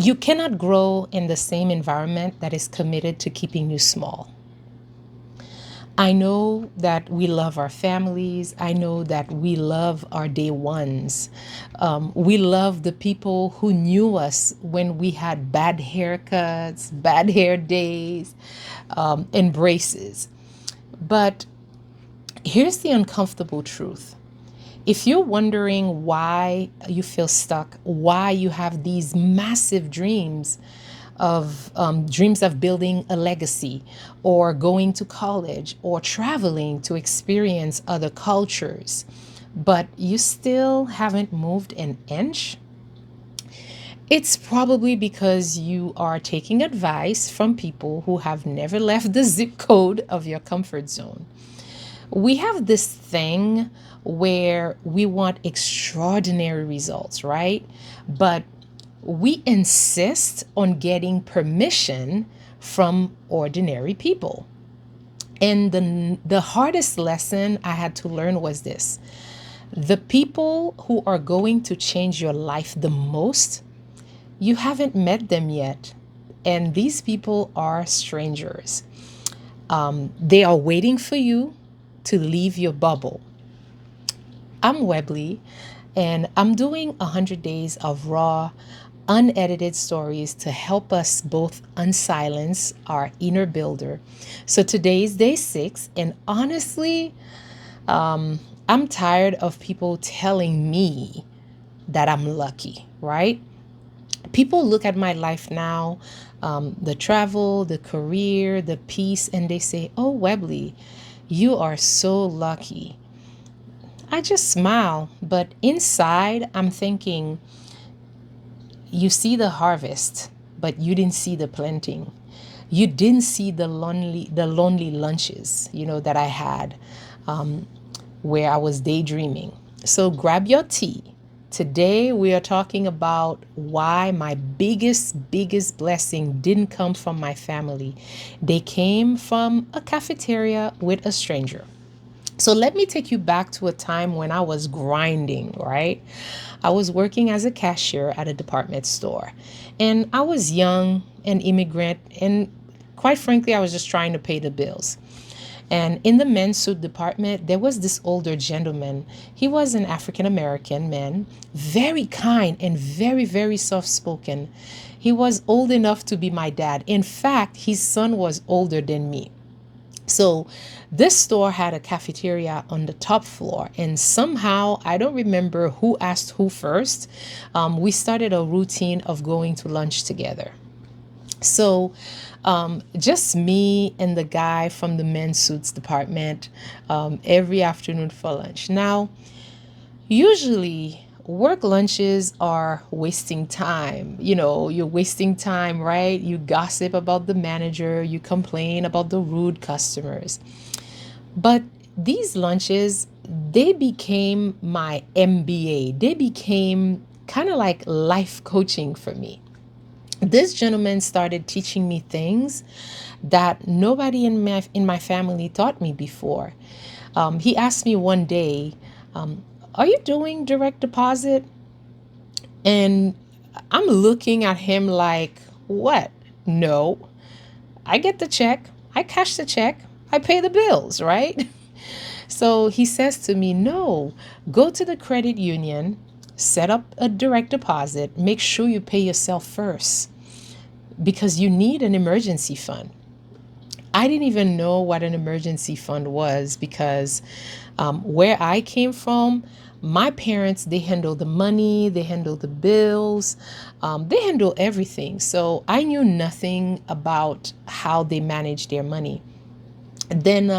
You cannot grow in the same environment that is committed to keeping you small. I know that we love our families. I know that we love our day ones. We love the people who knew us when we had bad haircuts, bad hair days, and braces. But here's the uncomfortable truth. If you're wondering why you feel stuck, why you have these massive dreams of building a legacy or going to college or traveling to experience other cultures, but you still haven't moved an inch, it's probably because you are taking advice from people who have never left the zip code of your comfort zone. We have this thing where we want extraordinary results, right? But we insist on getting permission from ordinary people. And the hardest lesson I had to learn was this: the people who are going to change your life the most, you haven't met them yet. And these people are strangers. They are waiting for you to leave your bubble. I'm Webley, and I'm doing 100 days of raw, unedited stories to help us both unsilence our inner builder. So today's day 6, and honestly, I'm tired of people telling me that I'm lucky, right? People look at my life now, the travel, the career, the peace, and they say, "Oh, Webley, you are so lucky." I just smile, but inside I'm thinking, you see the harvest, but you didn't see the planting. You didn't see the lonely lunches, that I had, where I was daydreaming. So grab your tea. Today we are talking about why my biggest blessing didn't come from my family. They came from a cafeteria with a stranger. So let me take you back to a time when I was grinding, right? I was working as a cashier at a department store. And I was young, an immigrant, and quite frankly, I was just trying to pay the bills. And in the men's suit department, there was this older gentleman. He was an African American man, very kind and very soft spoken. He was old enough to be my dad. In fact, his son was older than me. So this store had a cafeteria on the top floor, and somehow I don't remember who asked who first. We started a routine of going to lunch together. So just me and the guy from the men's suits department every afternoon for lunch. Now, usually work lunches are wasting time. You're wasting time, right? You gossip about the manager, you complain about the rude customers. But these lunches, they became my MBA. They became kind of like life coaching for me. This gentleman started teaching me things that nobody in my family taught me before. He asked me one day, "Are you doing direct deposit?" And I'm looking at him like, "What? No. I get the check, I cash the check, I pay the bills, right?" So he says to me, "No, go to the credit union, set up a direct deposit, make sure you pay yourself first because you need an emergency fund." I didn't even know what an emergency fund was because where I came from, my parents, they handle the money, they handle the bills, they handle everything. So I knew nothing about how they manage their money. Then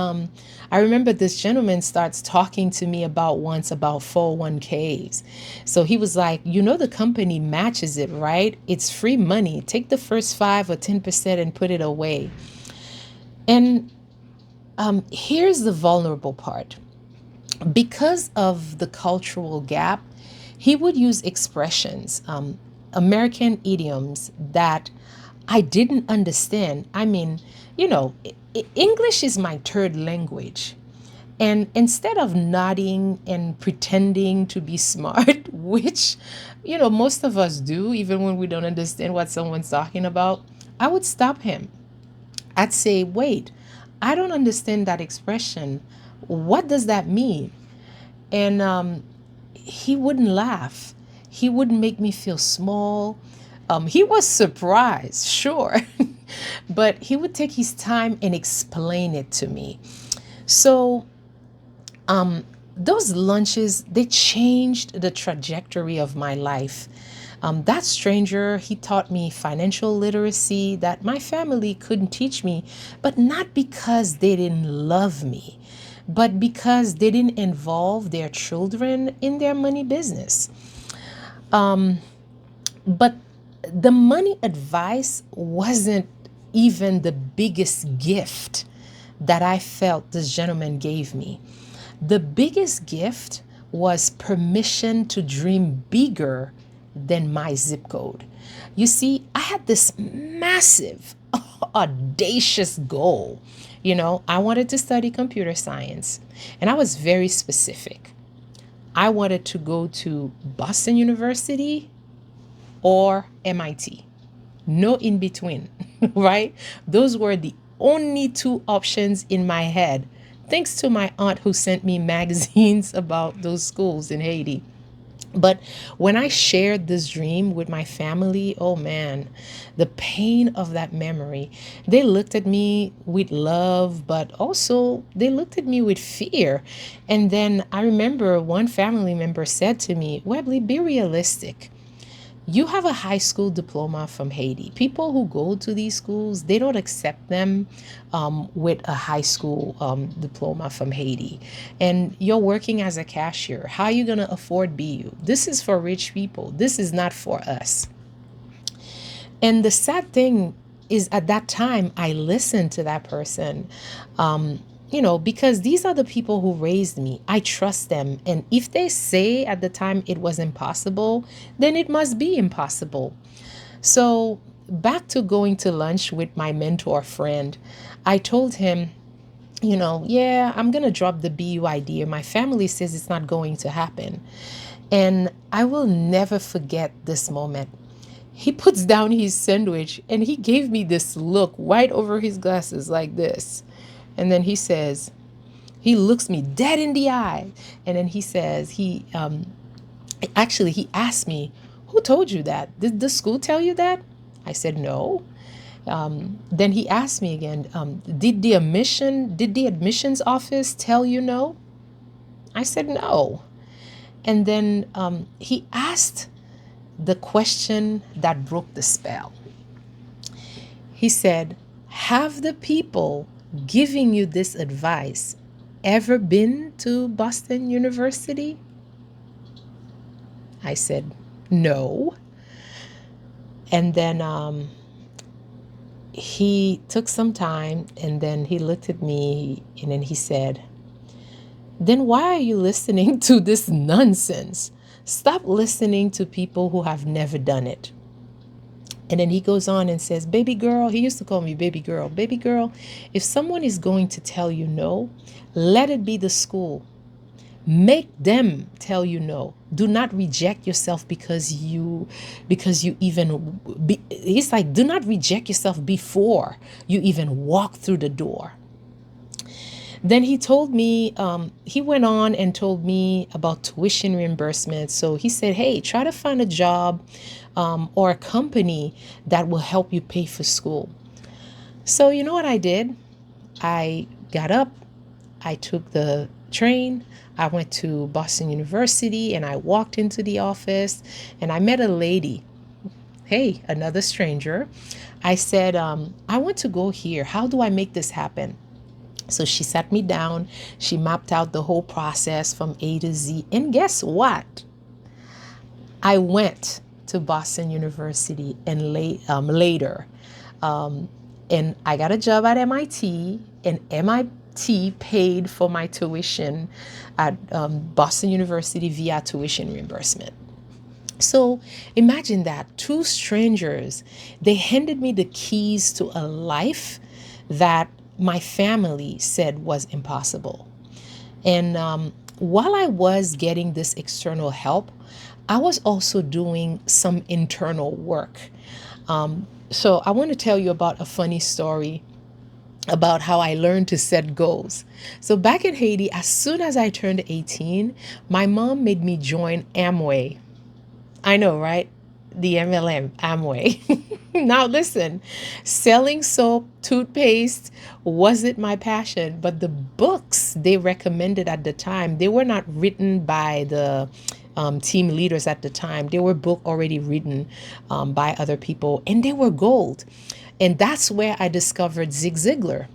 I remember this gentleman starts talking to me about 401ks. So he was like, the company matches it, right? It's free money. Take the first 5 or 10% and put it away. And here's the vulnerable part. Because of the cultural gap, he would use expressions, American idioms that I didn't understand. I mean, English is my third language. And instead of nodding and pretending to be smart, which, most of us do, even when we don't understand what someone's talking about, I would stop him. I'd say, wait, I don't understand that expression. What does that mean? And he wouldn't laugh. He wouldn't make me feel small. He was surprised, sure, but he would take his time and explain it to me. So those lunches, they changed the trajectory of my life. That stranger, he taught me financial literacy that my family couldn't teach me, but not because they didn't love me, but because they didn't involve their children in their money business. But the money advice wasn't even the biggest gift that I felt this gentleman gave me. The biggest gift was permission to dream bigger than my zip code. You see, I had this massive, audacious goal. I wanted to study computer science, and I was very specific. I wanted to go to Boston University or MIT. No in between, right? Those were the only two options in my head, thanks to my aunt who sent me magazines about those schools in Haiti. But when I shared this dream with my family, oh man, the pain of that memory. They looked at me with love, but also they looked at me with fear. And then I remember one family member said to me, Webley, be realistic. You have a high school diploma from Haiti. People who go to these schools, they don't accept them with a high school diploma from Haiti. And you're working as a cashier. How are you going to afford BU? This is for rich people. This is not for us. And the sad thing is, at that time, I listened to that person. Because these are the people who raised me. I trust them. And if they say at the time it was impossible, then it must be impossible. So back to going to lunch with my mentor friend, I told him, yeah, I'm going to drop the BU idea. My family says it's not going to happen. And I will never forget this moment. He puts down his sandwich and he gave me this look right over his glasses like this. And then he looks me dead in the eye. And then he says, he asked me, who told you that? Did the school tell you that? I said, no. Then he asked me again, did the admissions office tell you no? I said, no. And then he asked the question that broke the spell. He said, have the people giving you this advice ever been to Boston University? I said, no. And then he took some time, and then he looked at me, and then he said, then why are you listening to this nonsense? Stop listening to people who have never done it. And then he goes on and says, baby girl, he used to call me baby girl, if someone is going to tell you no, let it be the school. Make them tell you no. Do not reject yourself because you even, it's like, do not reject yourself before you even walk through the door. Then he told me, he went on and told me about tuition reimbursement. So he said, hey, try to find a job or a company that will help you pay for school. So you know what I did? I got up, I took the train, I went to Boston University, and I walked into the office and I met a lady. Hey, another stranger. I said, I want to go here. How do I make this happen? So she sat me down. She mapped out the whole process from A to Z. And guess what? I went to Boston University and later. And I got a job at MIT, and MIT paid for my tuition at Boston University via tuition reimbursement. So imagine that, two strangers, they handed me the keys to a life that my family said was impossible. And while I was getting this external help, I was also doing some internal work. So I want to tell you about a funny story about how I learned to set goals. So back in Haiti, as soon as I turned 18, my mom made me join Amway. I know, right? The MLM, Amway. Now, listen, selling soap, toothpaste wasn't my passion, but the books they recommended at the time, they were not written by the team leaders at the time. They were book already written by other people, and they were gold. And that's where I discovered Zig Ziglar.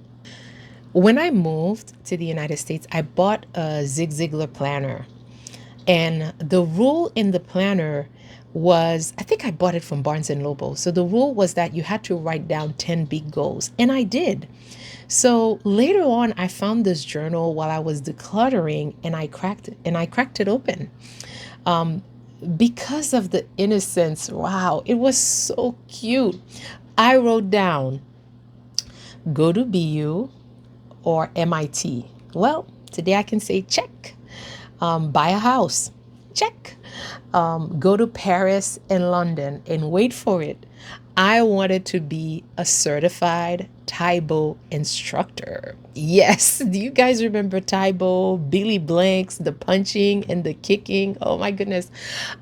When I moved to the United States, I bought a Zig Ziglar planner. And the rule in the planner was, I think I bought it from Barnes and Noble. So the rule was that you had to write down 10 big goals. And I did. So later on, I found this journal while I was decluttering and I cracked it open. Because of the innocence, wow, it was so cute. I wrote down go to BU or MIT. Well, today I can say check. Buy a house, check. Go to Paris and London, and wait for it. I wanted to be a certified TaeBo instructor. Yes, do you guys remember TaeBo, Billy Blanks, the punching and the kicking? Oh my goodness.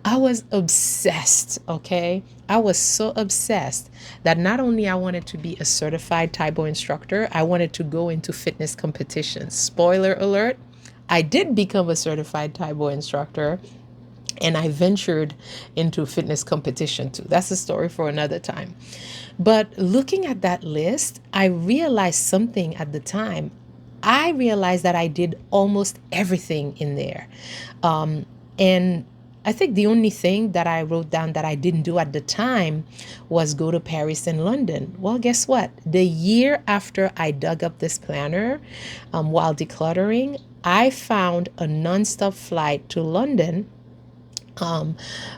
I was obsessed, okay? I was so obsessed that not only I wanted to be a certified TaeBo instructor, I wanted to go into fitness competitions. Spoiler alert, I did become a certified TaeBo instructor and I ventured into fitness competition too. That's a story for another time. But looking at that list, I realized something at the time. I realized that I did almost everything in there. And I think the only thing that I wrote down that I didn't do at the time was go to Paris and London. Well, guess what? The year after I dug up this planner while decluttering, I found a nonstop flight to London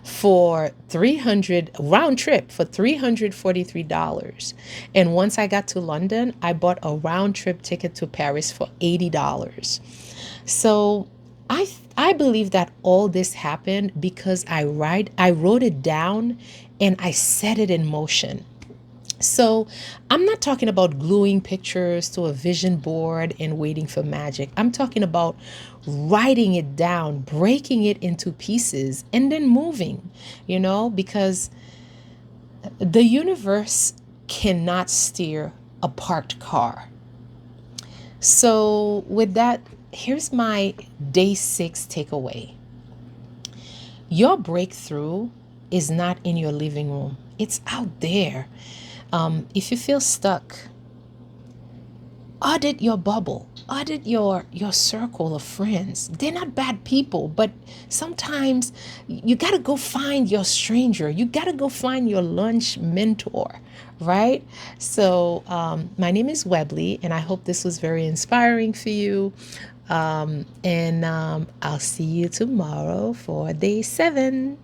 for 300 round trip for $343. And once I got to London, I bought a round trip ticket to Paris for $80. So I believe that all this happened because I wrote it down and I set it in motion. So I'm not talking about gluing pictures to a vision board and waiting for magic. I'm talking about writing it down, breaking it into pieces, and then moving, because the universe cannot steer a parked car. So with that, here's my day 6 takeaway. Your breakthrough is not in your living room. It's out there. If you feel stuck, audit your bubble, audit your circle of friends. They're not bad people, but sometimes you got to go find your stranger. You got to go find your lunch mentor, right? So my name is Webley, and I hope this was very inspiring for you. And I'll see you tomorrow for day 7.